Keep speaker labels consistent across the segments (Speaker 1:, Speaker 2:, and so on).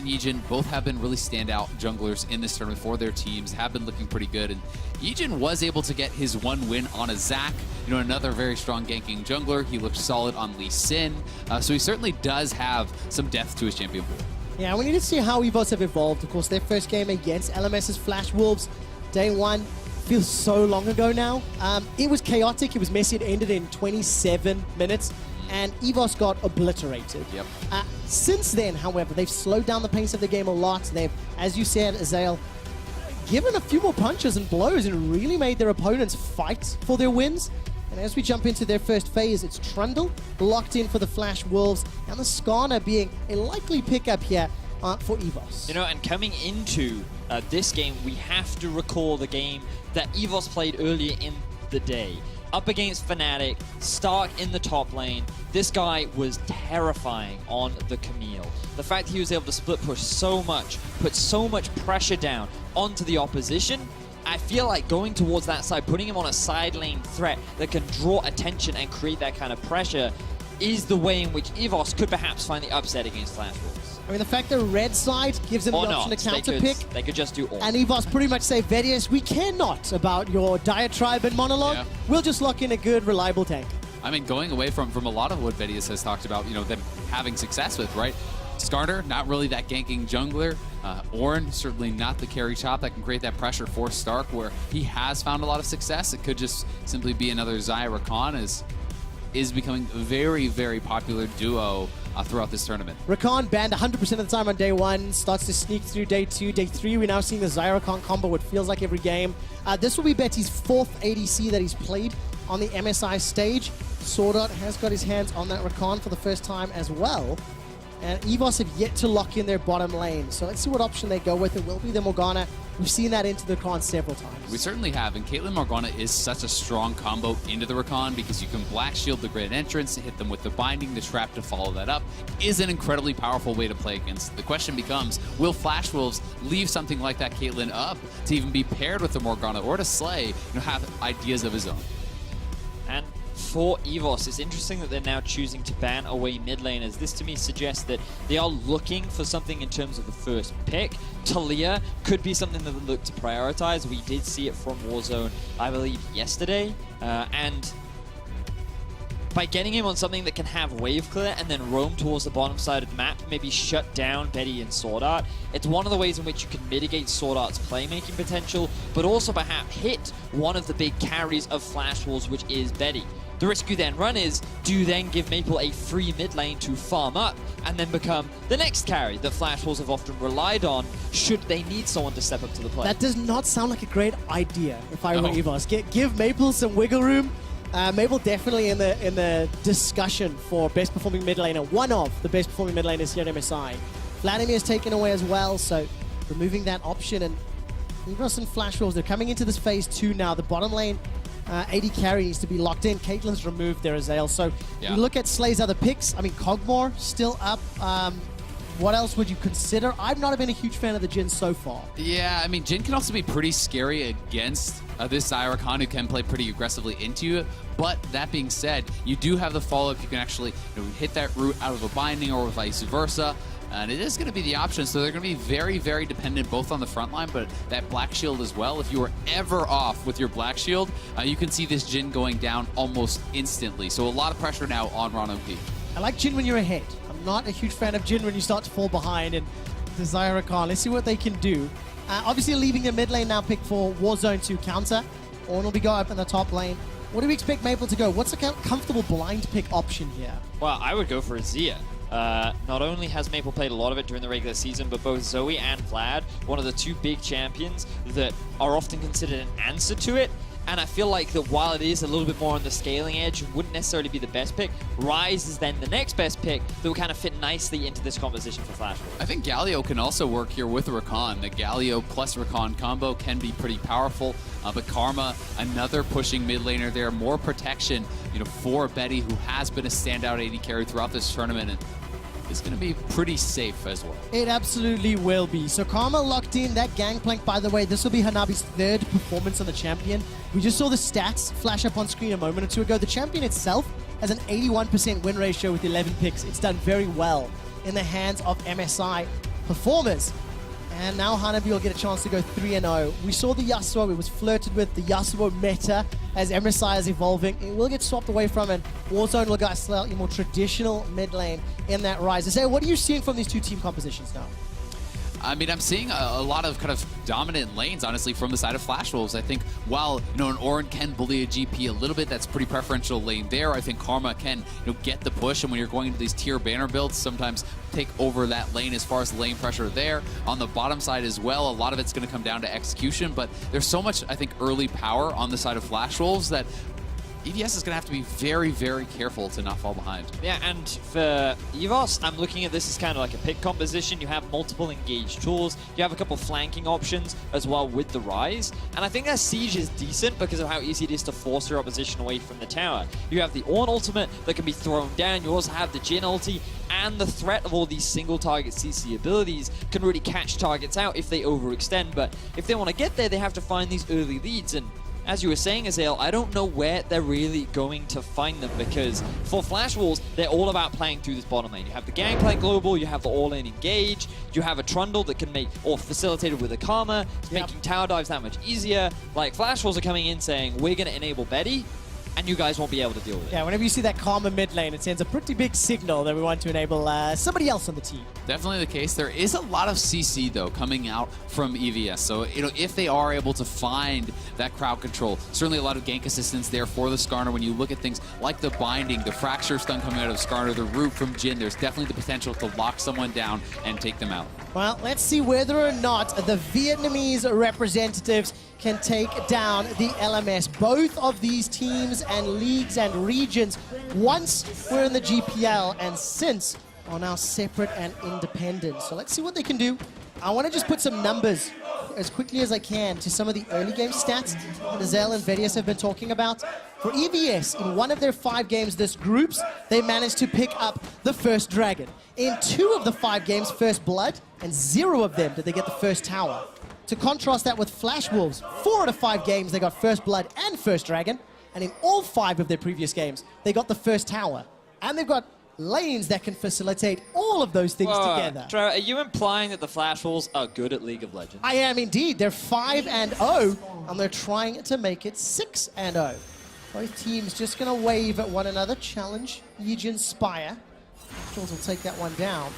Speaker 1: and Yijin both have been really standout junglers in this tournament for their teams, have been looking pretty good. And Yijin was able to get his one win on a Zac, another very strong ganking jungler. He looked solid on Lee Sin, so he certainly does have some depth to his champion pool.
Speaker 2: Yeah, we need to see how EVOS have evolved. Of course, their first game against LMS's Flash Wolves, day one, feels so long ago now. It was chaotic, it was messy, it ended in 27 minutes. And EVOS got obliterated.
Speaker 1: Yep.
Speaker 2: Since then, however, they've slowed down the pace of the game a lot. They've, as you said, Azael, given a few more punches and blows and really made their opponents fight for their wins. And as we jump into their first phase, it's Trundle locked in for the Flash Wolves, and the Skarner being a likely pickup here for EVOS.
Speaker 3: And coming into this game, we have to recall the game that EVOS played earlier in the day. Up against Fnatic, Stark in the top lane. This guy was terrifying on the Camille. The fact that he was able to split push so much, put so much pressure down onto the opposition, I feel like going towards that side, putting him on a side lane threat that can draw attention and create that kind of pressure is the way in which EVOS could perhaps find the upset against Flash Wolves.
Speaker 2: I mean, the fact that red side gives them the option to counter pick.
Speaker 3: They could just do all.
Speaker 2: And EVOS pretty much say, Vedius, we care not about your diatribe and monologue. Yeah. We'll just lock in a good, reliable tank.
Speaker 1: I mean, going away from a lot of what Vedius has talked about, them having success with, right? Starter, not really that ganking jungler. Ornn, certainly not the carry chop that can create that pressure for Stark, where he has found a lot of success. It could just simply be another Xayah Rakan is becoming a very, very popular duo throughout this tournament.
Speaker 2: Rakan banned 100% of the time on day one, starts to sneak through day two. Day three, we're now seeing the Xayah Rakan combo, it feels like every game. This will be Betty's 4th ADC that he's played on the MSI stage. Swordart has got his hands on that Rakan for the first time as well. And EVOS have yet to lock in their bottom lane. So let's see what option they go with. It will be the Morgana. We've seen that into the Rakan several times.
Speaker 1: We certainly have, and Caitlyn Morgana is such a strong combo into the Rakan because you can black shield the great entrance, hit them with the binding, the trap to follow that up is an incredibly powerful way to play against. The question becomes, will Flash Wolves leave something like that Caitlyn up to even be paired with the Morgana or to Slay, have ideas of his own?
Speaker 3: And for EVOS, it's interesting that they're now choosing to ban away mid lane, as this to me suggests that they are looking for something in terms of the first pick. Talia could be something that they look to prioritize. We did see it from Warzone, I believe, yesterday. And by getting him on something that can have wave clear and then roam towards the bottom side of the map, maybe shut down Betty and Sword Art, it's one of the ways in which you can mitigate Sword Art's playmaking potential, but also perhaps hit one of the big carries of Flash Wolves, which is Betty. The risk you then run is, do you then give Maple a free mid lane to farm up and then become the next carry that Flash Wolves have often relied on should they need someone to step up to the plate?
Speaker 2: That does not sound like a great idea if I were EVOS. Give Maple some wiggle room. Maple definitely in the discussion for best performing mid laner, one of the best performing mid laners here at MSI. Vladimir is taken away as well, so removing that option. And EVOS and Flash Wolves, they're coming into this phase 2 now. The bottom lane AD carry needs to be locked in. Caitlyn's removed there, Azael. So you look at Slay's other picks. I mean, Cogmore still up. What else would you consider? I've not been a huge fan of the Jhin so far.
Speaker 1: Yeah, I mean, Jhin can also be pretty scary against this Xayah Rakan, who can play pretty aggressively into you. But that being said, you do have the follow-up. You can actually hit that route out of a binding or vice versa. And it is going to be the option, so they're going to be very, very dependent both on the front line, but that Black Shield as well. If you are ever off with your Black Shield, you can see this Jhin going down almost instantly. So a lot of pressure now on Ron OP.
Speaker 2: I like Jhin when you're ahead. I'm not a huge fan of Jhin when you start to fall behind, and the Xayah Rakan. Let's see what they can do. Obviously leaving the mid lane now pick for Warzone to counter. Ornn will be going up in the top lane. What do we expect Maple to go? What's a comfortable blind pick option here?
Speaker 3: Well, I would go for a Xayah. Not only has Maple played a lot of it during the regular season, but both Zoe and Vlad, one of the two big champions that are often considered an answer to it. And I feel like that while it is a little bit more on the scaling edge, it wouldn't necessarily be the best pick. Ryze is then the next best pick that will kind of fit nicely into this composition for Flash Wolves.
Speaker 1: I think Galio can also work here with Rakan. The Galio plus Rakan combo can be pretty powerful. But Karma, another pushing mid laner there, more protection, for Betty, who has been a standout AD carry throughout this tournament. And is going to be pretty safe as well.
Speaker 2: It absolutely will be. So Karma locked in that gangplank. By the way, this will be Hanabi's 3rd performance on the champion. We just saw the stats flash up on screen a moment or two ago. The champion itself has an 81% win ratio with 11 picks. It's done very well in the hands of MSI. performers. And now Hanabi will get a chance to go 3-0. We saw the Yasuo, it was flirted with, the Yasuo meta as MSI is evolving. It will get swapped away from it. Warzone will go a slightly more traditional mid lane in that rise. Isaiah, what are you seeing from these two team compositions now?
Speaker 1: I mean, I'm seeing a lot of kind of dominant lanes, honestly, from the side of Flash Wolves. I think while, an Orin can bully a GP a little bit, that's pretty preferential lane there. I think Karma can, get the push, and when you're going into these tier banner builds, sometimes take over that lane as far as lane pressure there. On the bottom side as well, a lot of it's going to come down to execution, but there's so much, I think, early power on the side of Flash Wolves that EVS is going to have to be very, very careful to not fall behind.
Speaker 3: Yeah, and for EVOS, I'm looking at this as kind of like a pick composition. You have multiple engaged tools. You have a couple flanking options as well with the Rise. And I think that Siege is decent because of how easy it is to force your opposition away from the tower. You have the Ornn ultimate that can be thrown down. You also have the Jhin ulti, and the threat of all these single target CC abilities can really catch targets out if they overextend. But if they want to get there, they have to find these early leads. And as you were saying, Azael, I don't know where they're really going to find them, because for Flash Wolves, they're all about playing through this bottom lane. You have the Gangplank Global, you have the all-in engage, you have a Trundle that can make, or facilitated with a Karma, making tower dives that much easier. Like, Flash Wolves are coming in saying, we're going to enable Betty, and you guys won't be able to deal with it.
Speaker 2: Yeah, whenever you see that Karma mid lane, it sends a pretty big signal that we want to enable somebody else on the team.
Speaker 1: Definitely the case. There is a lot of CC, though, coming out from EVS. So, if they are able to find that crowd control, certainly a lot of gank assistance there for the Skarner. When you look at things like the Binding, the Fracture stun coming out of Skarner, the Root from Jhin, there's definitely the potential to lock someone down and take them out.
Speaker 2: Well, let's see whether or not the Vietnamese representatives can take down the LMS. Both of these teams and leagues and regions once were in the GPL and since are now separate and independent. So let's see what they can do. I want to just put some numbers as quickly as I can to some of the early game stats that Azael and Vedius have been talking about. For EVS, in one of their 5 games this groups, they managed to pick up the first dragon. In 2 of the 5 games, first blood, and 0 of them did they get the first tower. To contrast that with Flash Wolves, 4 out of 5 games they got first blood and first dragon, and in all 5 of their previous games, they got the first tower. And they've got lanes that can facilitate all of those things together.
Speaker 3: Trevor, are you implying that the Flash Wolves are good at League of Legends?
Speaker 2: I am indeed. They're 5-0, and they're trying to make it 6-0. Both teams just going to wave at one another, challenge Yijin Spire. Jules will take that one down.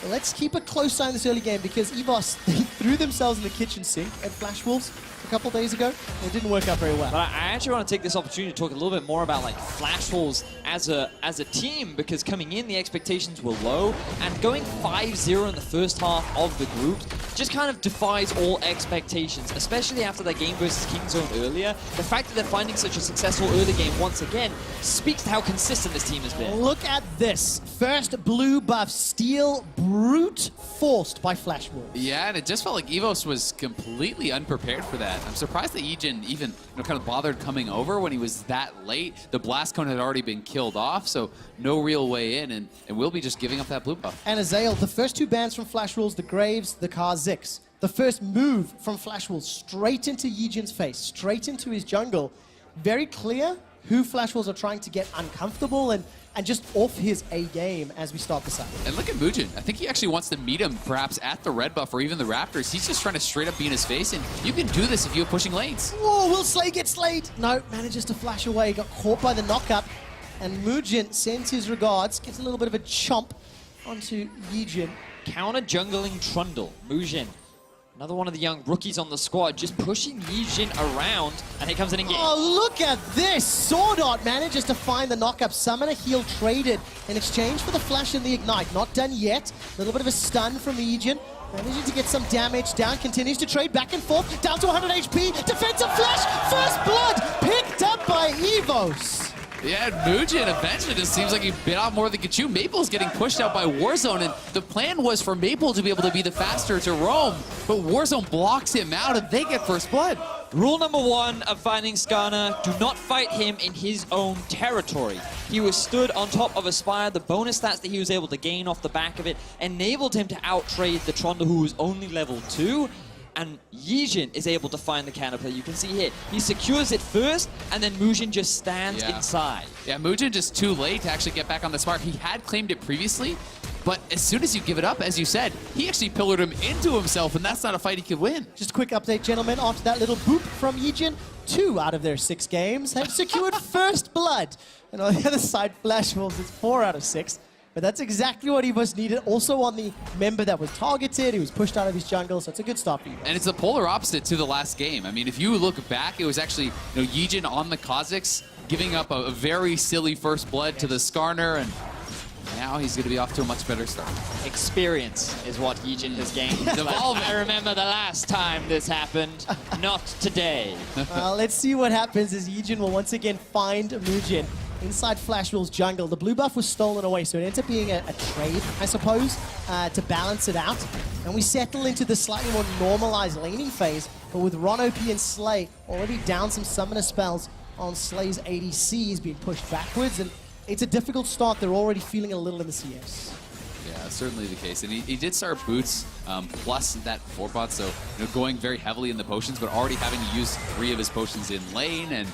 Speaker 2: But let's keep a close eye on this early game, because EVOS, they threw themselves in the kitchen sink at Flash Wolves a couple days ago. It didn't work out very well.
Speaker 3: But I actually want to take this opportunity to talk a little bit more about like Flash Wolves as a team, because coming in, the expectations were low, and going 5-0 in the first half of the groups just kind of defies all expectations, especially after that game versus Kingzone earlier. The fact that they're finding such a successful early game once again speaks to how consistent this team has been.
Speaker 2: Look at this. First blue buff, steal brute forced by Flash Wolves.
Speaker 1: Yeah, and it just felt like EVOS was completely unprepared for that. I'm surprised that Yijin even kind of bothered coming over when he was that late. The blast cone had already been killed off, so no real way in, and we'll be just giving up that blue buff.
Speaker 2: And Azael, the first 2 bans from Flash Wolves, the Graves, the Kha'Zix. The first move from Flash Wolves straight into Yijin's face, straight into his jungle. Very clear who Flash Wolves are trying to get uncomfortable and just off his A game as we start the cycle.
Speaker 1: And look at Mujin. I think he actually wants to meet him perhaps at the red buff or even the Raptors. He's just trying to straight up be in his face, and you can do this if you're pushing lanes.
Speaker 2: Oh, will Slay get slayed? No, manages to flash away, got caught by the knockup, and Mujin sends his regards, gets a little bit of a chomp onto Yijin.
Speaker 3: Counter jungling Trundle, Mujin. Another one of the young rookies on the squad, just pushing Yijin around, and here comes an engage.
Speaker 2: Oh, look at this! Swordart manages to find the knockup. Summoner heal traded in exchange for the flash and the ignite. Not done yet. A little bit of a stun from Yijin. Managing to get some damage down, continues to trade back and forth, down to 100 HP. Defensive flash, first blood, picked up by EVOS.
Speaker 1: Yeah, Mujin eventually just seems like he bit off more than he could chew. Maple's getting pushed out by Warzone, and the plan was for Maple to be able to be the faster to roam, but Warzone blocks him out, and they get first blood.
Speaker 3: Rule number 1 of finding Skarner, do not fight him in his own territory. He was stood on top of a spire. The bonus stats that he was able to gain off the back of it enabled him to outtrade the Trundle, who was only level 2. And Yijin is able to find the counterplay. You can see here, he secures it first, and then Mujin just stands inside.
Speaker 1: Yeah, Mujin just too late to actually get back on the spire. He had claimed it previously, But as soon as you give it up, as you said, he actually pillared him into himself, and that's not a fight he could win.
Speaker 2: Just a quick update, gentlemen. After that little boop from Yijin, 2 out of their 6 games have secured first blood. And on the other side, Flash Wolves, it's 4 out of 6. But that's exactly what EVOS needed. Also on the member that was targeted, he was pushed out of his jungle, so it's a good start for EVOS.
Speaker 1: And it's the polar opposite to the last game. I mean, if you look back, it was actually Yijin on the Kazakhs giving up a very silly first blood to the Skarner, and now he's going to be off to a much better start.
Speaker 3: Experience is what Yijin has gained.
Speaker 1: Evolving.
Speaker 3: I remember the last time this happened, not today.
Speaker 2: Let's see what happens as Yijin will once again find Mujin inside Flash Wolves' jungle. The blue buff was stolen away, so it ends up being a trade, I suppose, to balance it out. And we settle into the slightly more normalized laning phase, but with Ron OP and Slay already down some summoner spells on Slay's ADC, he's being pushed backwards, and it's a difficult start. They're already feeling a little in the CS.
Speaker 1: Yeah, certainly the case. And he did start boots plus that 4-pot, so going very heavily in the potions, but already having to use 3 of his potions in lane and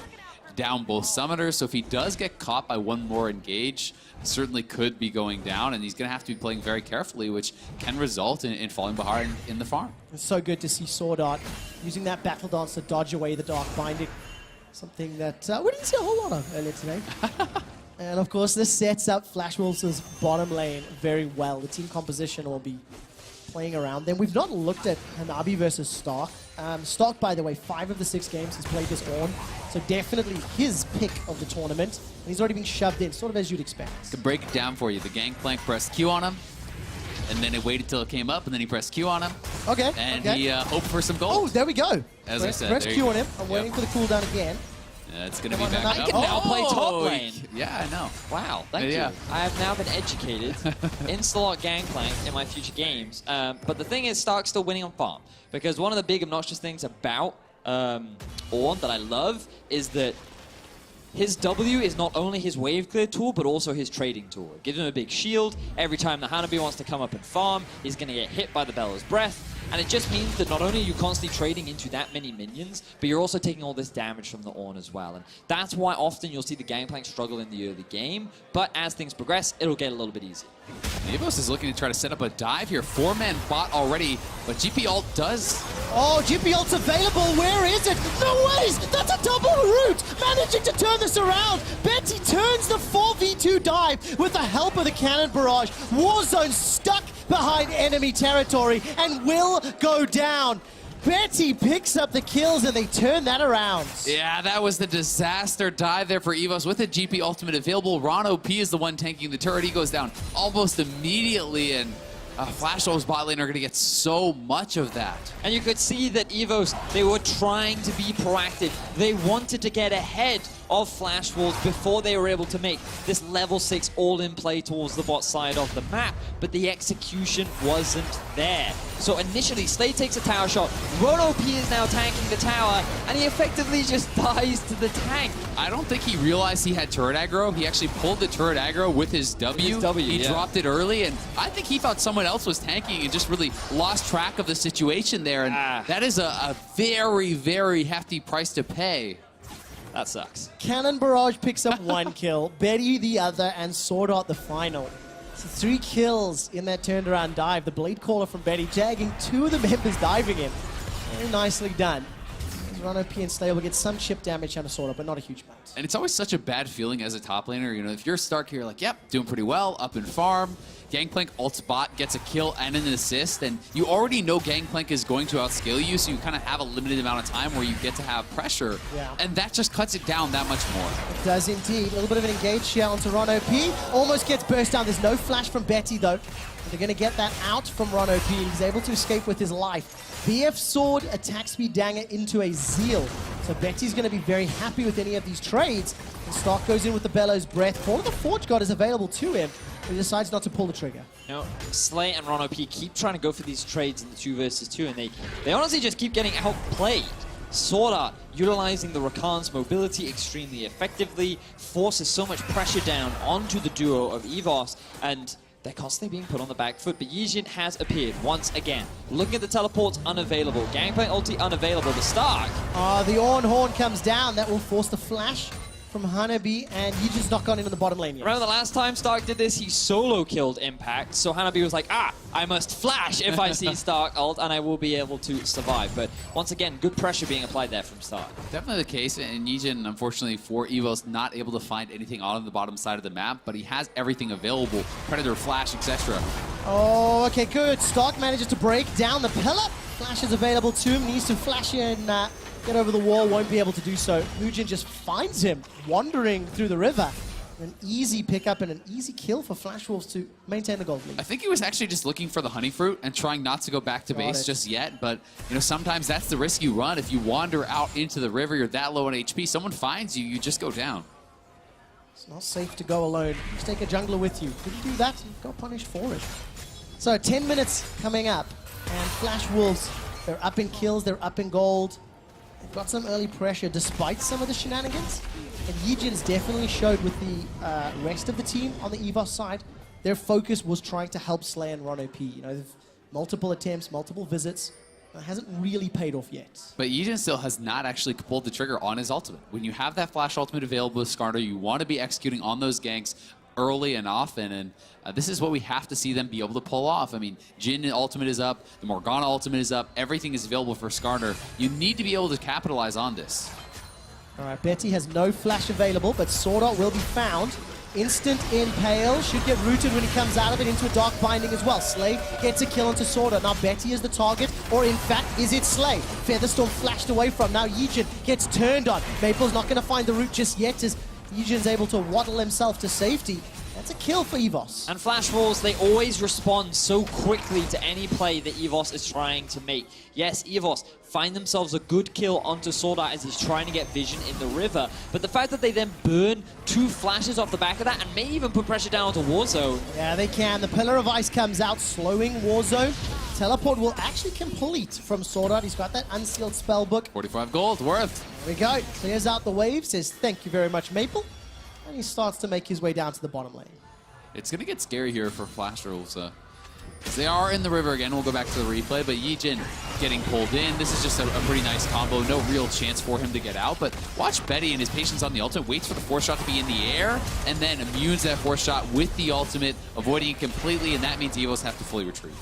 Speaker 1: down both summoners. So if he does get caught by one more engage, certainly could be going down, and he's going to have to be playing very carefully, which can result in falling behind in the farm.
Speaker 2: It's so good to see Sword Art using that Battle Dance to dodge away the Dark Binding. Something that we didn't see a whole lot of earlier today. And of course, this sets up Flash Wolves' bottom lane very well. The team composition will be playing around them. We've not looked at Hanabi versus Stark. Stark, by the way, 5 of the 6 games he's played this Ornn, so definitely his pick of the tournament. And he's already been shoved in, sort of as you'd expect.
Speaker 1: To break it down for you, the Gangplank pressed Q on him, and then it waited till it came up, and then he pressed Q on him.
Speaker 2: Okay.
Speaker 1: And
Speaker 2: okay.
Speaker 1: he hoped for some gold.
Speaker 2: Oh, there we go.
Speaker 1: As I said,
Speaker 2: press
Speaker 1: there
Speaker 2: Q
Speaker 1: you
Speaker 2: on
Speaker 1: go.
Speaker 2: him. I'm waiting for the cooldown again.
Speaker 1: It's going to be
Speaker 2: Come on,
Speaker 1: back
Speaker 2: Hanabi.
Speaker 1: up.
Speaker 3: He can now play top lane.
Speaker 1: Yeah, I know.
Speaker 3: Wow, thank
Speaker 1: Yeah.
Speaker 3: you. I have now been educated in slot Gangplank in my future games. But the thing is, Stark's still winning on farm. Because one of the big obnoxious things about Ornn that I love is that his W is not only his wave clear tool, but also his trading tool. It gives him a big shield. Every time the Hanabi wants to come up and farm, he's going to get hit by the Bellow's Breath. And it just means that not only are you constantly trading into that many minions, but you're also taking all this damage from the Ornn as well. And that's why often you'll see the Gangplank struggle in the early game, but as things progress, it'll get a little bit easier.
Speaker 1: EVOS is looking to try to set up a dive here. 4-man bot already, but GP ult does.
Speaker 2: Oh, GP ult's available. Where is it? No ways! That's a double root! Managing to turn this around. Betty turns the 4v2 dive with the help of the cannon barrage. Warzone stuck behind enemy territory and will go down. Betty picks up the kills and they turn that around.
Speaker 1: Yeah, that was the disaster dive there for EVOS with a GP ultimate available. Ron OP is the one tanking the turret. He goes down almost immediately, and Flash Wolves bot lane are going to get so much of that.
Speaker 3: And you could see that EVOS, they were trying to be proactive. They wanted to get ahead of Flash Wolves before they were able to make this level 6 all-in play towards the bot side of the map, but the execution wasn't there. So initially, Slay takes a tower shot. Ron OP is now tanking the tower, and he effectively just dies to the tank.
Speaker 1: I don't think he realized he had turret aggro. He actually pulled the turret aggro with his W. He dropped it early, and I think he thought someone else was tanking and just really lost track of the situation there. And that is a very, very hefty price to pay.
Speaker 3: That sucks.
Speaker 2: Cannon Barrage picks up 1 kill, Betty the other, and Sword Art the final. So 3 kills in that turned around dive. The Blade Caller from Betty tagging 2 of the members diving in. Very nicely done. Ron OP and Slay will get some chip damage out of Sword Art, but not a huge amount.
Speaker 1: And it's always such a bad feeling as a top laner. If you're Stark here, like, yep, doing pretty well, up in farm. Gangplank ults bot, gets a kill and an assist, and you already know Gangplank is going to outscale you, so you kind of have a limited amount of time where you get to have pressure, and that just cuts it down that much more.
Speaker 2: It does indeed. A little bit of an engage here onto Ron OP. Almost gets burst down. There's no flash from Betty, though. They're going to get that out from Ron OP. He's able to escape with his life. BF Sword, attack speed Danger into a Zeal. So Betty's going to be very happy with any of these trades. And Stark goes in with the Bellow's Breath. Fall of the Forge God is available to him. He decides not to pull the trigger.
Speaker 3: Slay and Ron OP keep trying to go for these trades in the 2 versus 2, and they honestly just keep getting outplayed. Sword Art utilizing the Rakan's mobility extremely effectively, forces so much pressure down onto the duo of EVOS, and they're constantly being put on the back foot. But Yijin has appeared once again. Looking at the teleports, unavailable. Gangplank ulti, unavailable. The Stark.
Speaker 2: The Ornn Horn comes down. That will force the flash from Hanabi, and you just not gone into the bottom lane yet.
Speaker 3: Remember the last time Stark did this, he solo killed Impact, so Hanabi was like, I must flash if I see Stark ult, and I will be able to survive. But once again, good pressure being applied there from Stark.
Speaker 1: Definitely the case, and Yijin, unfortunately for EVOS, not able to find anything on the bottom side of the map, but he has everything available, Predator, Flash, etc.
Speaker 2: Oh, okay, good. Stark manages to break down the pillar. Flash is available to him, needs to flash in, get over the wall, won't be able to do so. Mujin just finds him wandering through the river. An easy pickup and an easy kill for Flash Wolves to maintain the gold lead.
Speaker 1: I think he was actually just looking for the honey fruit and trying not to go back to base just yet, but sometimes that's the risk you run. If you wander out into the river, you're that low on HP, someone finds you, you just go down.
Speaker 2: It's not safe to go alone. Just take a jungler with you. If you do that, you got punished for it. So 10 minutes coming up, and Flash Wolves, they're up in kills, they're up in gold. They've got some early pressure despite some of the shenanigans. And Yijin's definitely showed with the rest of the team on the EVOS side, their focus was trying to help Slay and Ron OP. They've multiple attempts, multiple visits. It hasn't really paid off yet.
Speaker 1: But Yijin still has not actually pulled the trigger on his ultimate. When you have that Flash ultimate available with Skarner, you want to be executing on those ganks early and often, and this is what we have to see them be able to pull off. I mean, Jhin ultimate is up, the Morgana ultimate is up, everything is available for Skarner. You need to be able to capitalize on this.
Speaker 2: All right, Betty has no flash available, but Sword Art will be found. Instant impale, should get rooted when he comes out of it into a dark binding as well. Slay gets a kill onto Sword Art. Now Betty is the target, or in fact, is it Slay? Featherstorm flashed away from. Now Yijin gets turned on. Maple's not going to find the root just yet as Yijin's able to waddle himself to safety. That's a kill for EVOS.
Speaker 3: And Flash Wolves, they always respond so quickly to any play that EVOS is trying to make. Yes, EVOS find themselves a good kill onto Sword Art as he's trying to get vision in the river. But the fact that they then burn 2 flashes off the back of that and may even put pressure down onto Warzone.
Speaker 2: Yeah, they can. The Pillar of Ice comes out, slowing Warzone. Teleport will actually complete from Sword Art. He's got that unsealed spellbook.
Speaker 1: 45 gold, worth.
Speaker 2: There we go. Clears out the wave, says thank you very much, Maple. And he starts to make his way down to the bottom lane.
Speaker 1: It's going to get scary here for Flash Wolves. They are in the river again. We'll go back to the replay, but Yijin getting pulled in. This is just a pretty nice combo. No real chance for him to get out, but watch Betty and his patience on the ultimate. Waits for the force shot to be in the air, and then immunes that force shot with the ultimate, avoiding it completely, and that means EVOS have to fully retreat.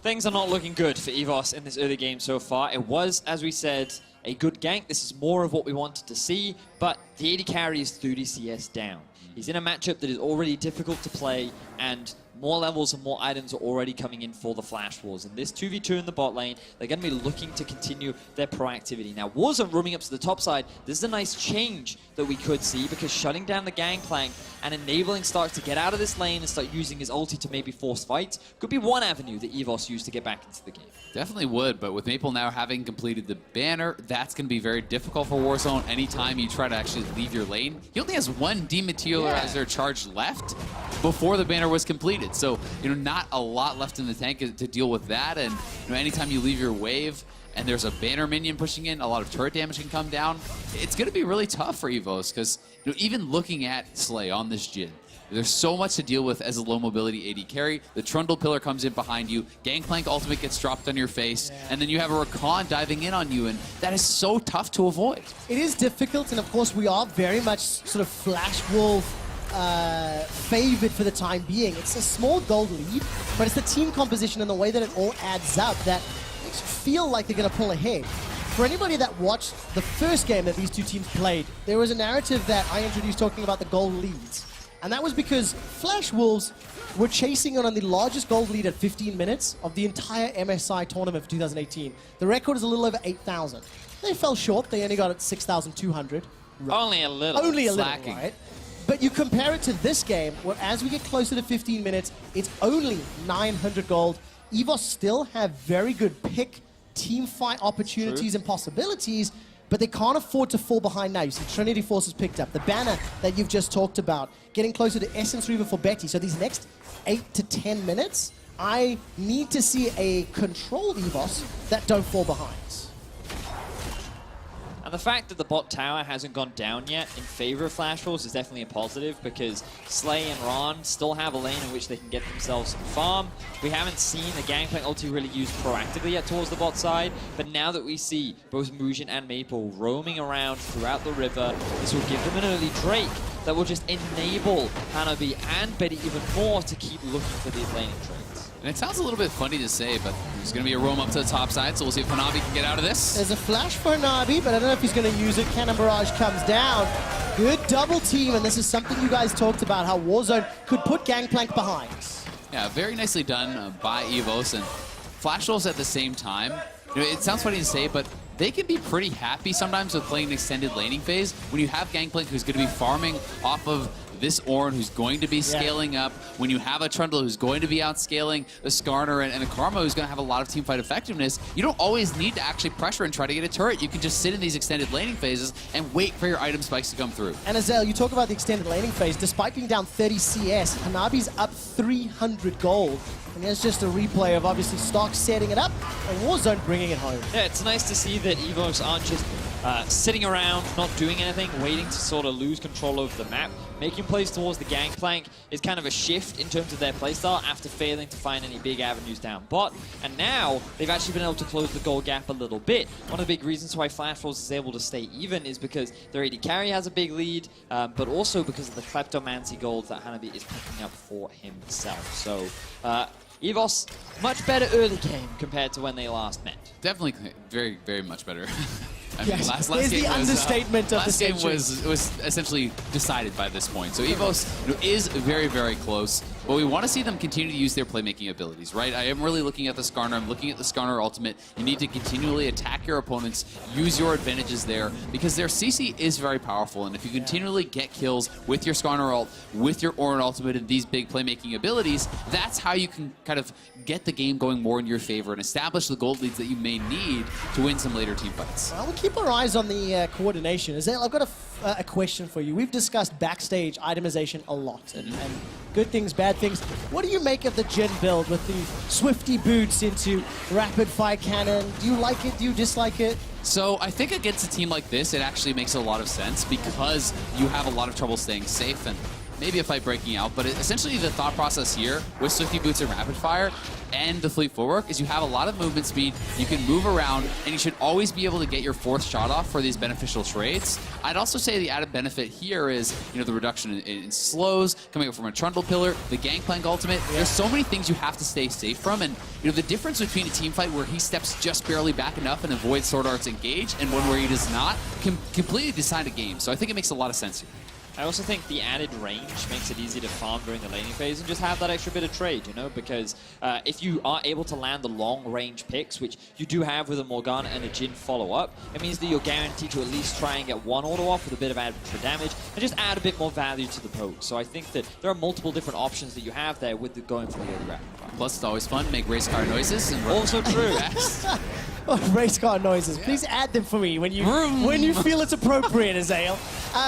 Speaker 3: Things are not looking good for EVOS in this early game so far. It was, as we said, a good gank. This is more of what we wanted to see, but the AD carry is 30 CS down. He's in a matchup that is already difficult to play, and more levels and more items are already coming in for the Flash Wars. In this 2v2 in the bot lane, they're going to be looking to continue their proactivity. Now, Warzone roaming up to the top side, this is a nice change that we could see, because shutting down the gangplank and enabling Stark to get out of this lane and start using his ulti to maybe force fights could be one avenue that EVOS use to get back into the game.
Speaker 1: Definitely would, but with Maple now having completed the banner, that's going to be very difficult for Warzone anytime you try to actually leave your lane. He only has 1 dematerializer charge left before the banner was completed. So, not a lot left in the tank to deal with that. And, anytime you leave your wave and there's a banner minion pushing in, a lot of turret damage can come down. It's going to be really tough for EVOS because, even looking at Slay on this Jhin, there's so much to deal with as a low mobility AD carry. The Trundle Pillar comes in behind you, Gangplank ultimate gets dropped on your face, and then you have a Rakan diving in on you, and that is so tough to avoid.
Speaker 2: It is difficult, and of course we are very much sort of Flash Wolf favored for the time being. It's a small gold lead, but it's the team composition and the way that it all adds up that makes you feel like they're going to pull ahead. For anybody that watched the first game that these two teams played, there was a narrative that I introduced talking about the gold leads. And that was because Flash Wolves were chasing on the largest gold lead at 15 minutes of the entire MSI tournament for 2018. The record is a little over 8,000. They fell short. They only got it 6,200.
Speaker 3: Only a little.
Speaker 2: Only a
Speaker 1: Slacking.
Speaker 2: little, right? But you compare it to this game, where as we get closer to 15 minutes, it's only 900 gold. EVOS still have very good pick, team fight opportunities and possibilities, but they can't afford to fall behind now. You see Trinity Force has picked up. The banner that you've just talked about, getting closer to Essence Reaver for Betty. So these next 8 to 10 minutes, I need to see a controlled EVOS that don't fall behind.
Speaker 3: And the fact that the bot tower hasn't gone down yet in favor of Flash Wolves is definitely a positive, because Slay and Ron still have a lane in which they can get themselves some farm. We haven't seen the Gangplank ulti really used proactively yet towards the bot side, but now that we see both Mujin and Maple roaming around throughout the river, this will give them an early Drake that will just enable Hanabi and Betty even more to keep looking for these laning trades.
Speaker 1: And it sounds a little bit funny to say, but there's going to be a roam up to the top side, so we'll see if Hanabi can get out of this.
Speaker 2: There's a flash for Hanabi, but I don't know if he's going to use it. Cannon Barrage comes down. Good double team, and this is something you guys talked about, how Warzone could put Gangplank behind.
Speaker 1: Yeah, very nicely done by EVOS, and Flash Wolves at the same time. You know, it sounds funny to say, but they can be pretty happy sometimes with playing an extended laning phase when you have Gangplank who's going to be farming off of this Ornn who's going to be scaling up, when you have a Trundle who's going to be outscaling the Skarner and a Karma who's going to have a lot of teamfight effectiveness. You don't always need to actually pressure and try to get a turret. You can just sit in these extended laning phases and wait for your item spikes to come through.
Speaker 2: And Azel, you talk about the extended laning phase. Despite being down 30 CS, Hanabi's up 300 gold. And there's just a replay of obviously Stark setting it up and Warzone bringing it home.
Speaker 3: Yeah, it's nice to see that EVOS aren't just sitting around, not doing anything, waiting to sort of lose control of the map. Making plays towards the Gangplank is kind of a shift in terms of their playstyle after failing to find any big avenues down bot. And now they've actually been able to close the goal gap a little bit. One of the big reasons why Flash Wolves is able to stay even is because their AD carry has a big lead, but also because of the Kleptomancy gold that Hanabi is picking up for himself. So, EVOS, much better early game compared to when they last met.
Speaker 1: Definitely very, very much better. I mean,
Speaker 2: Yes,
Speaker 1: last
Speaker 2: there's
Speaker 1: game
Speaker 2: the understatement of the
Speaker 1: last game
Speaker 2: century.
Speaker 1: was essentially decided by this point. So EVOS is very, very close, but we want to see them continue to use their playmaking abilities, right? I am really looking at the Skarner. I'm looking at the Skarner ultimate. You need to continually attack your opponents, use your advantages there, because their CC is very powerful, and if you continually get kills with your Skarner ult, with your Ornn ultimate, and these big playmaking abilities, that's how you can kind of get the game going more in your favor and establish the gold leads that you may need to win some later team fights.
Speaker 2: Well, we'll keep our eyes on the coordination. Azel, I've got a question for you. We've discussed backstage itemization a lot, and good things, bad things. What do you make of the Jhin build with the Swifty boots into rapid fire cannon? Do you like it? Do you dislike it?
Speaker 1: So I think against a team like this, it actually makes a lot of sense because you have a lot of trouble staying safe and maybe a fight breaking out, but essentially the thought process here with Swifty Boots and Rapid Fire and the Fleet Footwork is you have a lot of movement speed, you can move around, and you should always be able to get your fourth shot off for these beneficial trades. I'd also say the added benefit here is, you know, the reduction in slows, coming up from a Trundle Pillar, the Gangplank ultimate. There's so many things you have to stay safe from, and you know the difference between a team fight where he steps just barely back enough and avoids Sword Art's engage and one where he does not can completely decide a game. So I think it makes a lot of sense here.
Speaker 3: I also think the added range makes it easy to farm during the laning phase and just have that extra bit of trade, you know, because if you are able to land the long-range picks, which you do have with a Morgana and a Jhin follow-up, it means that you're guaranteed to at least try and get one auto off with a bit of extra damage and just add a bit more value to the poke. So I think that there are multiple different options that you have there with going for the early rapid fire.
Speaker 1: Plus, it's always fun to make race car noises. And
Speaker 3: Also true.
Speaker 2: Race car noises. Please add them for me when you feel it's appropriate, Azael.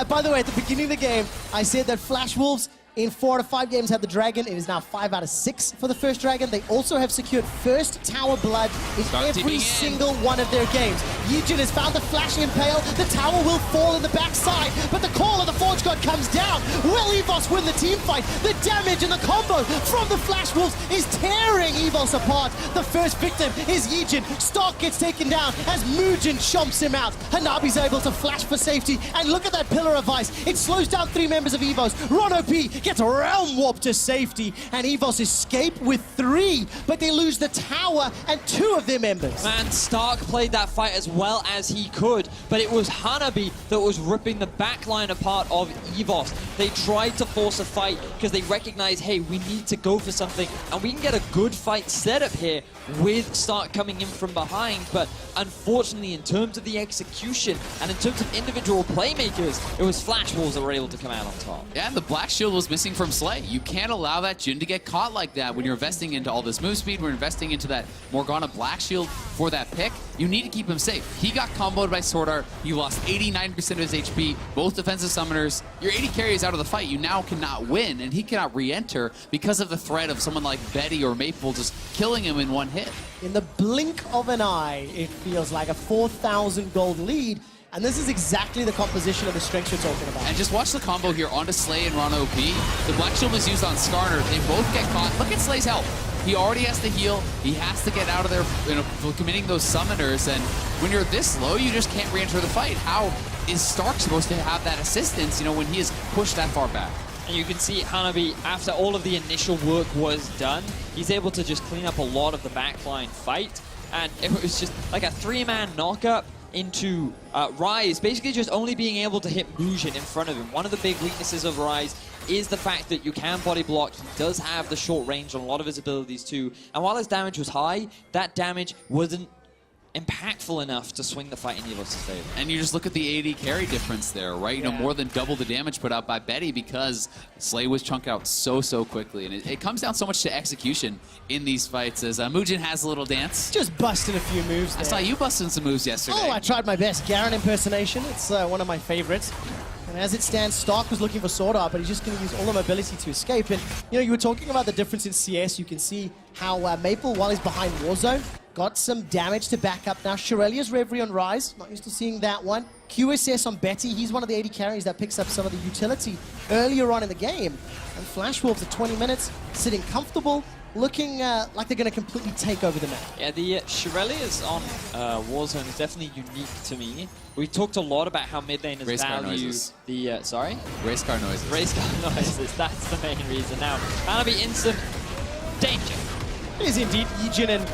Speaker 2: By the way, at the beginning of the game, I said that Flash Wolves in 4 out of 5 games had the Dragon. It is now 5 out of 6 for the first Dragon. They also have secured first Tower Blood in every single one of their games. Yijin has found the Flash Impale. The tower will fall in the backside, but the call of the Forge God comes down. Will EVOS win the team fight? The damage and the combo from the Flash Wolves is tearing EVOS apart. The first victim is Yijin. Stark gets taken down as Mujin chomps him out. Hanabi's able to flash for safety, and look at that Pillar of Ice. It slows down 3 members of EVOS. Ron OP gets a realm warp to safety, and EVOS escape with 3, but they lose the tower and 2 of their members.
Speaker 3: Man, Stark played that fight as well as he could, but it was Hanabi that was ripping the backline apart of EVOS. They tried to force a fight because they recognized, hey, we need to go for something, and we can get a good fight set up here with Stark coming in from behind, but unfortunately, in terms of the execution and in terms of individual playmakers, it was Flash Wolves that were able to come out on top.
Speaker 1: Yeah, and the Black Shield was missing from Slay. You can't allow that Jhin to get caught like that when you're investing into all this move speed, we're investing into that Morgana Black Shield for that pick. You need to keep him safe. He got comboed by Sword Art. You lost 89% of his HP, both defensive summoners. Your AD carry is out of the fight. You now cannot win, and he cannot re-enter because of the threat of someone like Betty or Maple just killing him in one hit.
Speaker 2: In the blink of an eye, it feels like a 4,000 gold lead And this is exactly the composition of the strengths you're talking about.
Speaker 1: And just watch the combo here onto Slay and Ron OP. The Black Shield is used on Skarner. They both get caught. Look at Slay's health. He already has to heal. He has to get out of there, for committing those summoners. And when you're this low, you just can't re-enter the fight. How is Stark supposed to have that assistance, when he is pushed that far back?
Speaker 3: And you can see Hanabi, after all of the initial work was done, he's able to just clean up a lot of the backline fight. And it was just like a 3-man knockup into Ryze, basically just only being able to hit Mujin in front of him. One of the big weaknesses of Ryze is the fact that you can body block. He does have the short range on a lot of his abilities too. And while his damage was high, that damage wasn't impactful enough to swing the fight in EVOS' favor.
Speaker 1: And you just look at the AD carry difference there, right? More than double the damage put out by Betty because Slay was chunked out so quickly. And it comes down so much to execution in these fights as Mujin has a little dance.
Speaker 2: Just busting a few moves there.
Speaker 1: I saw you busting some moves yesterday.
Speaker 2: Oh, I tried my best. Garen impersonation. It's one of my favorites. And as it stands, Stark was looking for Sword Art, but he's just going to use all the mobility to escape. And, you were talking about the difference in CS. You can see how Maple, while he's behind Warzone, got some damage to back up. Now, Shirelia's Reverie on Ryze. Not used to seeing that one. QSS on Betty. He's one of the AD carries that picks up some of the utility earlier on in the game. And Flash Wolves at 20 minutes, sitting comfortable, looking like they're going to completely take over the map.
Speaker 3: Yeah, the Shirelia's on Warzone is definitely unique to me. We talked a lot about how mid laners value the... sorry?
Speaker 1: Race car noises.
Speaker 3: Race car noises, that's the main reason. Now, Hanabi in some danger.
Speaker 2: It is indeed Yijin, and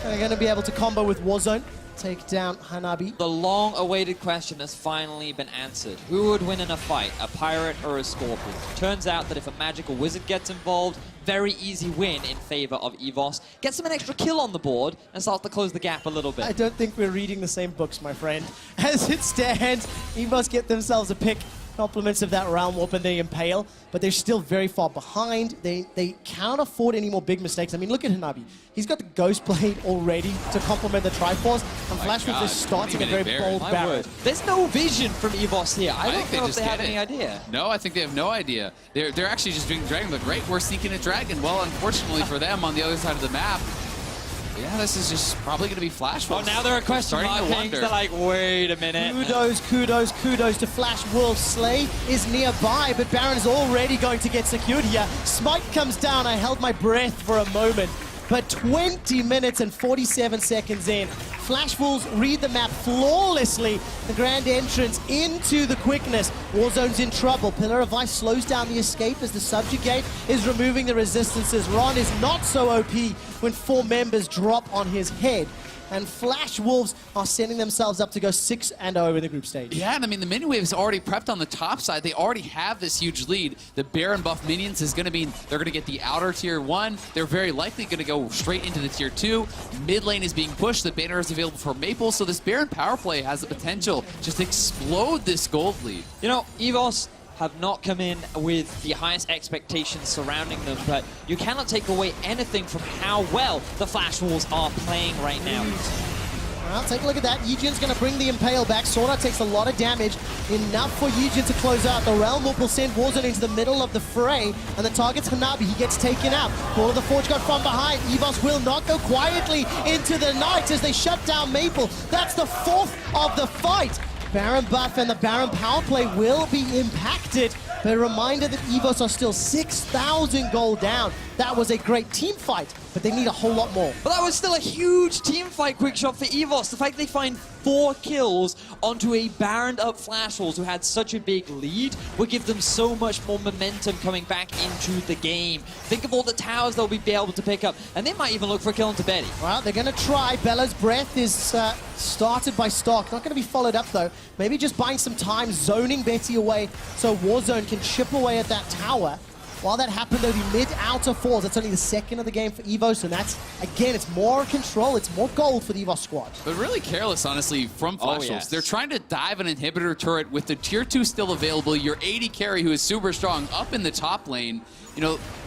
Speaker 2: they're going to be able to combo with Warzone, take down Hanabi.
Speaker 3: The long-awaited question has finally been answered. Who would win in a fight, a pirate or a scorpion? Turns out that if a magical wizard gets involved, very easy win in favor of EVOS. Get some an extra kill on the board and start to close the gap a little bit.
Speaker 2: I don't think we're reading the same books, my friend. As it stands, EVOS get themselves a pick. Compliments of that Realm Warp and the Impale, but they're still very far behind. They can't afford any more big mistakes. I mean, look at Hanabi. He's got the Ghost Blade already to complement the Triforce, and Flash Wolf is starting a very bold barrel.
Speaker 3: There's no vision from EVOS here. I don't know if they have any idea.
Speaker 1: No, I think they have no idea. They're actually just doing Dragon, but great, we're sneaking a Dragon. Well, unfortunately for them, on the other side of the map, yeah, this is just probably going to be Flash Wolves.
Speaker 3: Oh, now they're a question mark. They're like, wait a minute.
Speaker 2: Kudos to Flash Wolves. Slay is nearby, but Baron is already going to get secured here. Smite comes down. I held my breath for a moment. But 20 minutes and 47 seconds in, Flash Wolves read the map flawlessly. The grand entrance into the quickness. Warzone's in trouble. Pillar of Ice slows down the escape as the Subjugate is removing the resistances. Ron is not so OP when 4 members drop on his head. And Flash Wolves are sending themselves up to go 6-0 in the group stage.
Speaker 1: Yeah, and I mean, the minion wave is already prepped on the top side. They already have this huge lead. The Baron buff minions is going to mean they're going to get the outer tier 1. They're very likely going to go straight into the tier 2. Mid lane is being pushed. The banner is available for Maple, so this Baron power play has the potential to just explode this gold lead.
Speaker 3: EVOS have not come in with the highest expectations surrounding them, but you cannot take away anything from how well the Flash Wolves are playing right now.
Speaker 2: Well, take a look at that. Yijin's going to bring the Impale back. Sora takes a lot of damage. Enough for Yijin to close out. The Realm Warp will send Warzone into the middle of the fray, and the target's Hanabi. He gets taken out. Ball of the Forge God from behind. EVOS will not go quietly into the night as they shut down Maple. That's the 4th of the fight. Baron buff and the Baron power play will be impacted. But a reminder that EVOS are still 6,000 gold down. That was a great team fight, but they need a whole lot more.
Speaker 3: But that was still a huge team fight, quick shot for EVOS. The fact they find 4 kills onto a Baroned up Flash Wolves who had such a big lead would give them so much more momentum coming back into the game. Think of all the towers they'll be able to pick up, and they might even look for a kill into Betty.
Speaker 2: Well, they're going to try. Bella's Breath is started by Stark. Not going to be followed up, though. Maybe just buying some time, zoning Betty away so Warzone can chip away at that tower. While that happened, though, the mid-outer falls. That's only the 2nd of the game for EVOS, and that's, again, it's more control, it's more gold for the EVOS squad.
Speaker 1: But really careless, honestly, from Flash Wolves. They're trying to dive an inhibitor turret with the tier 2 still available. Your AD carry, who is super strong, up in the top lane.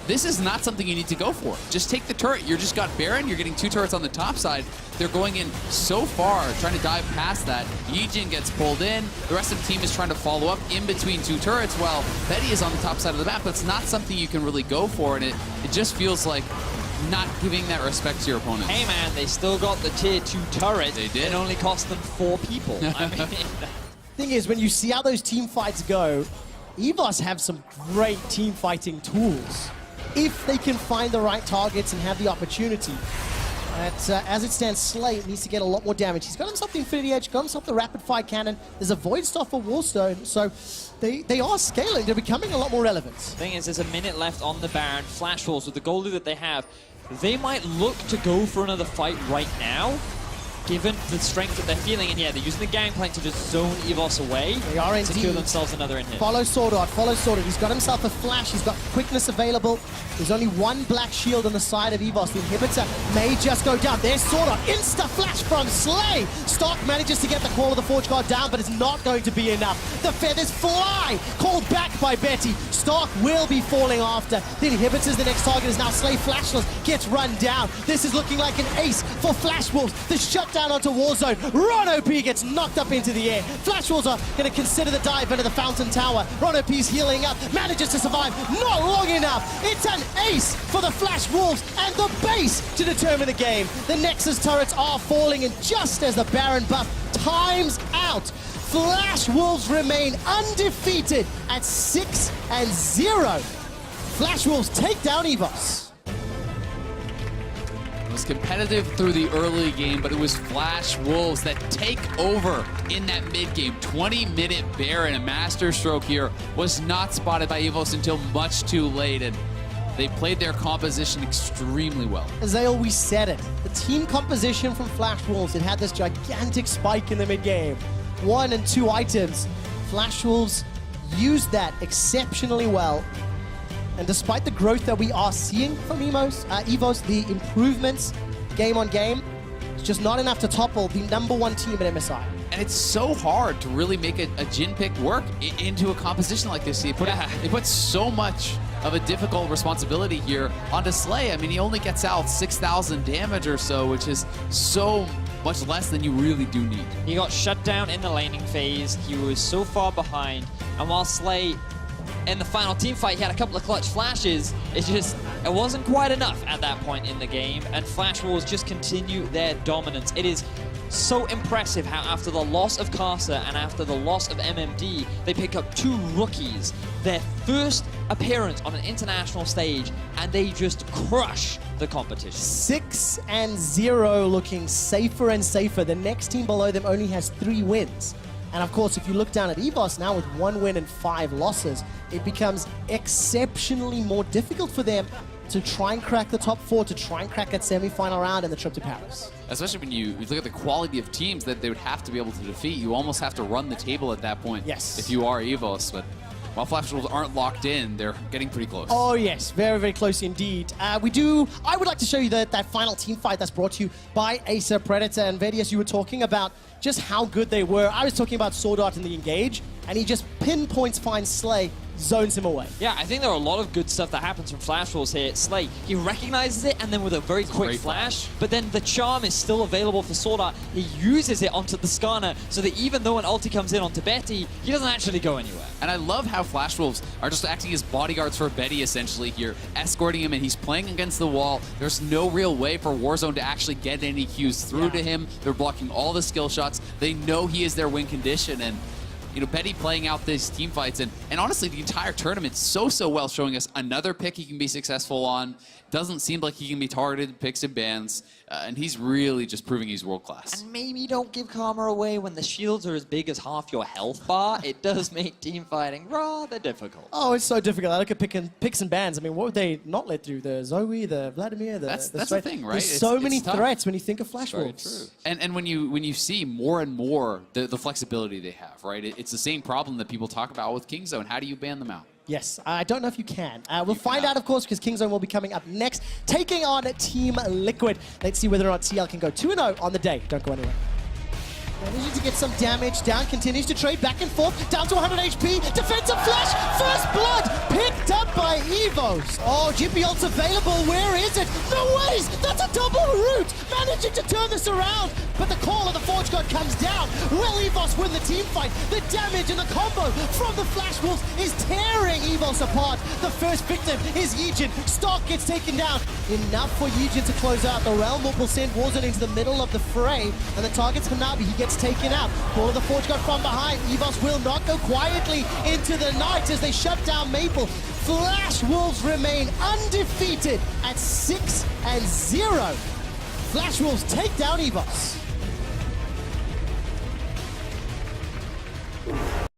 Speaker 1: This is not something you need to go for. Just take the turret. You just got Baron. You're getting 2 turrets on the top side. They're going in so far, trying to dive past that. Yijin gets pulled in. The rest of the team is trying to follow up in between 2 turrets while Betty is on the top side of the map. That's not something you can really go for, and it just feels like not giving that respect to your opponents.
Speaker 3: Hey man, they still got the tier 2 turret.
Speaker 1: They did.
Speaker 3: It only cost them 4 people. I mean,
Speaker 2: thing is, when you see how those team fights go, EVOS have some great team fighting tools if they can find the right targets and have the opportunity. But as it stands, Slay needs to get a lot more damage. He's got himself the Infinity Edge, got himself the Rapid Fire Cannon. There's a Void Staff for Warstone, so they are scaling. They're becoming a lot more relevant.
Speaker 3: Thing is, there's a minute left on the Baron. Flash Wolves, with the goalie that they have, they might look to go for another fight right now, given the strength that they're feeling. And yeah, they're using the Gangplank to just zone EVOS away.
Speaker 2: They are
Speaker 3: to secure themselves another in hit.
Speaker 2: Follow Sword Art, follow Sword Art. He's got himself a flash, he's got quickness available. There's only one black shield on the side of EVOS. The inhibitor may just go down. There's Sword Art, insta-flash from Slay. Stark manages to get the call of the Forge Guard down, but it's not going to be enough. The feathers fly, called back by Betty. Stark will be falling after. The inhibitor's the next target is now Slay. Flashless gets run down. This is looking like an ace for Flash Wolves. The shutdown onto Warzone. Ron OP gets knocked up into the air. Flash Wolves are going to consider the dive into the Fountain Tower. Ron OP's healing up, manages to survive. Not long enough. It's an ace for the Flash Wolves and the base to determine the game. The Nexus turrets are falling, and just as the Baron buff times out, Flash Wolves remain undefeated at 6-0. Flash Wolves take down EVOS.
Speaker 1: It was competitive through the early game, but it was Flash Wolves that take over in that mid-game. 20-minute Baron, a master stroke here, was not spotted by EVOS until much too late, and they played their composition extremely well.
Speaker 2: As they always said it, the team composition from Flash Wolves, it had this gigantic spike in the mid-game. 1 and 2 items. Flash Wolves used that exceptionally well. And despite the growth that we are seeing from EVOS, the improvements game on game, it's just not enough to topple the #1 team at MSI.
Speaker 1: And it's so hard to really make a Jin pick work into a composition like this. They put so much of a difficult responsibility here onto Slay. I mean, he only gets out 6,000 damage or so, which is so much less than you really do need.
Speaker 3: He got shut down in the laning phase. He was so far behind. And while Slay, in the final team fight, he had a couple of clutch flashes, it wasn't quite enough at that point in the game, and Flash Wolves just continue their dominance. It is so impressive how after the loss of Casa and after the loss of MMD, they pick up 2 rookies, their first appearance on an international stage, and they just crush the competition.
Speaker 2: 6-0, looking safer and safer. The next team below them only has 3 wins. And of course, if you look down at EVOS now with 1 win and 5 losses, it becomes exceptionally more difficult for them to try and crack the top 4, to try and crack that semi-final round in the trip to Paris.
Speaker 1: Especially when you look at the quality of teams that they would have to be able to defeat. You almost have to run the table at that point.
Speaker 2: Yes.
Speaker 1: If you are EVOS, but while Flash Wolves aren't locked in, they're getting pretty close.
Speaker 2: Oh yes, very, very close indeed. I would like to show you that final team fight that's brought to you by Acer Predator. And Vedius, you were talking about just how good they were. I was talking about Sword Art in the engage, and he just pinpoints Fine Slay, zones him away.
Speaker 3: Yeah, I think there are a lot of good stuff that happens from Flash Wolves here. Slay, he recognizes it, and then with a very quick flash, but then the charm is still available for Sword Art. He uses it onto the Skarner, so that even though an ulti comes in onto Betty, he doesn't actually go anywhere.
Speaker 1: And I love how Flash Wolves are just acting as bodyguards for Betty, essentially, here, escorting him, and he's playing against the wall. There's no real way for Warzone to actually get any cues through to him. They're blocking all the skill shots. They know he is their win condition, and you know, Betty playing out these team fights, and honestly, the entire tournament so well, showing us another pick he can be successful on. Doesn't seem like he can be targeted, picks and bans, and he's really just proving he's world class.
Speaker 3: And maybe don't give Karma away when the shields are as big as half your health bar. It does make team fighting rather difficult.
Speaker 2: Oh, it's so difficult. I look at picks and bans. I mean, what would they not let through? The Zoe, the Vladimir,
Speaker 1: that's the thing, right?
Speaker 2: There's so many threats when you think of Flash Wolves.
Speaker 1: Very true. And when you see more and more the flexibility they have, right? It's the same problem that people talk about with Kingzone. How do you ban them out?
Speaker 2: Yes, I don't know if you can. We'll find out, of course, because Kingzone will be coming up next, taking on Team Liquid. Let's see whether or not TL can go 2-0 on the day. Don't go anywhere. Managing to get some damage down, continues to trade back and forth, down to 100 HP, defensive flash, first blood, picked up by EVOS. Oh, GP ult's available, where is it? No ways, that's a double root, managing to turn this around, but the call of the Forge God shot comes down. Will EVOS win the team fight? The damage and the combo from the Flash Wolves is tearing EVOS apart. The first victim is Yijin. Stock gets taken down. Enough for Yijin to close out. The Realm will send Warzone into the middle of the fray, and the target's Hanabi. He gets taken out. Ball of the Forge God from behind. EVOS will not go quietly into the night as they shut down Maple. Flash Wolves remain undefeated at 6-0. Flash Wolves take down EVOS.